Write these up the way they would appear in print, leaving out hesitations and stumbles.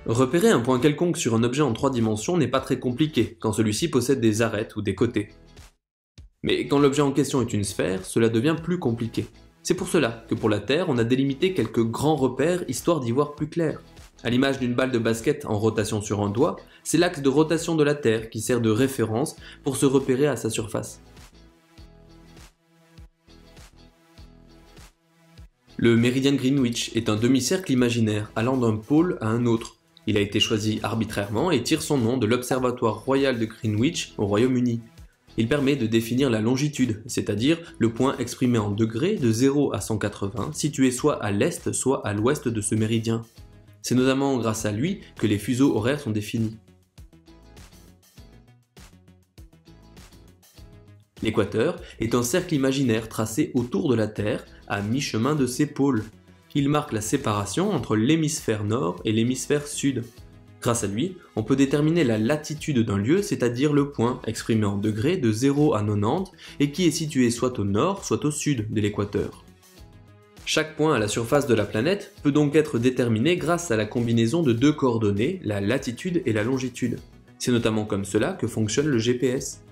Repérer un point quelconque sur un objet en 3 dimensions n'est pas très compliqué quand celui-ci possède des arêtes ou des côtés. Mais quand l'objet en question est une sphère, cela devient plus compliqué. C'est pour cela que pour la Terre, on a délimité quelques grands repères histoire d'y voir plus clair. À l'image d'une balle de basket en rotation sur un doigt, c'est l'axe de rotation de la Terre qui sert de référence pour se repérer à sa surface. Le méridien de Greenwich est un demi-cercle imaginaire allant d'un pôle à un autre. Il a été choisi arbitrairement et tire son nom de l'Observatoire royal de Greenwich au Royaume-Uni. Il permet de définir la longitude, c'est-à-dire le point exprimé en degrés de 0 à 180, situé soit à l'est soit à l'ouest de ce méridien. C'est notamment grâce à lui que les fuseaux horaires sont définis. L'équateur est un cercle imaginaire tracé autour de la Terre, à mi-chemin de ses pôles. Il marque la séparation entre l'hémisphère nord et l'hémisphère sud. Grâce à lui, on peut déterminer la latitude d'un lieu, c'est-à-dire le point exprimé en degrés de 0 à 90 et qui est situé soit au nord, soit au sud de l'équateur. Chaque point à la surface de la planète peut donc être déterminé grâce à la combinaison de deux coordonnées, la latitude et la longitude. C'est notamment comme cela que fonctionne le GPS.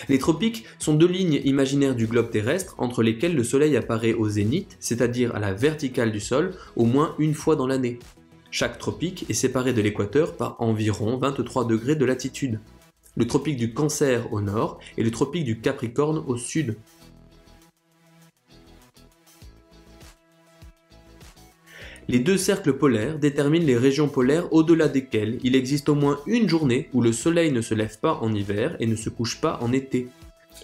Les tropiques sont deux lignes imaginaires du globe terrestre entre lesquelles le soleil apparaît au zénith, c'est-à-dire à la verticale du sol, au moins une fois dans l'année. Chaque tropique est séparé de l'équateur par environ 23 degrés de latitude. Le tropique du Cancer au nord et le tropique du Capricorne au sud. Les deux cercles polaires déterminent les régions polaires au-delà desquelles il existe au moins une journée où le soleil ne se lève pas en hiver et ne se couche pas en été.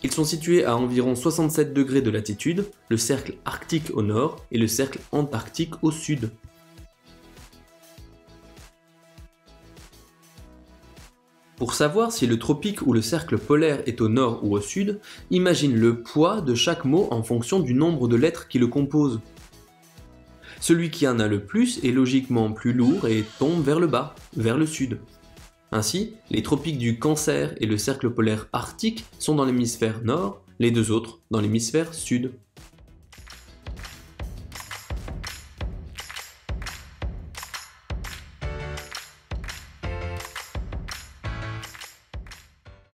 Ils sont situés à environ 67 degrés de latitude, le cercle arctique au nord et le cercle antarctique au sud. Pour savoir si le tropique ou le cercle polaire est au nord ou au sud, imagine le poids de chaque mot en fonction du nombre de lettres qui le composent. Celui qui en a le plus est logiquement plus lourd et tombe vers le bas, vers le sud. Ainsi, les tropiques du Cancer et le cercle polaire arctique sont dans l'hémisphère nord, les deux autres dans l'hémisphère sud.